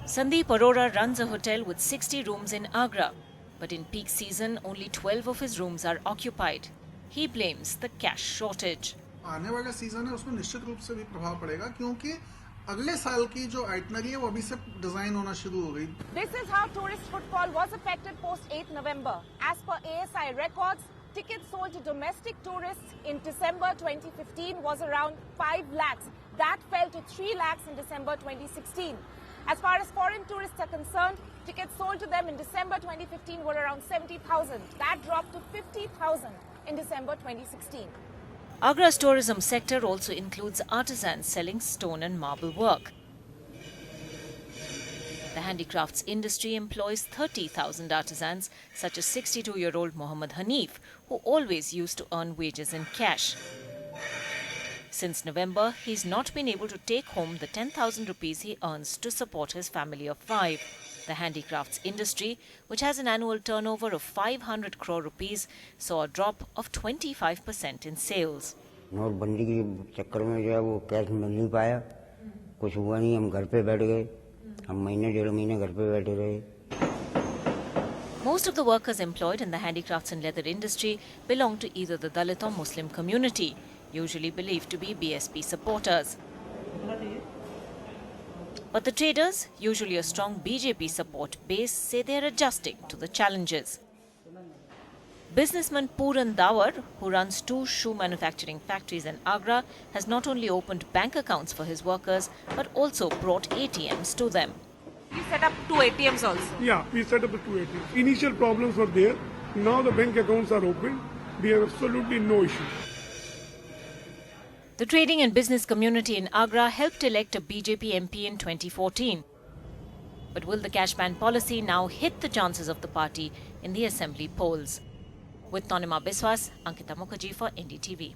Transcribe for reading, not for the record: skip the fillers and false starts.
Sandeep Arora runs a hotel with 60 rooms in Agra, but in peak season only 12 of his rooms are occupied. He blames the cash shortage. आने वाला season है उसमें निश्चित रूप से भी प्रभाव पड़ेगा क्योंकि अगले साल की जो आइटनरी है वो अभी से डिजाइन होना शुरू हो गई. This is how tourist footfall was affected post 8 November. As per ASI records, tickets sold to domestic tourists in December 2015 was around 5 lakhs. That fell to 3 lakhs in December 2016. As far as foreign tourists are concerned, tickets sold to them in December 2015 were around 70,000. That dropped to 50,000 in December 2016. Agra's tourism sector also includes artisans selling stone and marble work. The handicrafts industry employs 30,000 artisans, such as 62-year-old Mohammad Hanif, who always used to earn wages in cash. Since November, he's not been able to take home the 10,000 rupees he earns to support his family of 5. The handicrafts industry, which has an annual turnover of 500 crore rupees, saw a drop of 25% in sales. नोटबंदी के चक्कर में जो है वो cash मिल नहीं पाया, कुछ हुआ नहीं, हम घर पे बैठ गए, हम महीने डेढ़ महीने घर पे बैठे रहे. Most of the workers employed in the handicrafts and leather industry belong to either the Dalit or Muslim community, usually believed to be BSP supporters. But the traders, usually a strong BJP support base, say they are adjusting to the challenges. Businessman Pooran Dawar, who runs 2 shoe manufacturing factories in Agra, has not only opened bank accounts for his workers, but also brought ATMs to them. You set up 2 ATMs also. Yeah, we set up the 2 ATMs. Initial problems were there. Now the bank accounts are open. We have absolutely no issue. The trading and business community in Agra helped elect a BJP MP in 2014. But will the cash ban policy now hit the chances of the party in the assembly polls? With Tonima Biswas, Ankita Mukherjee for NDTV.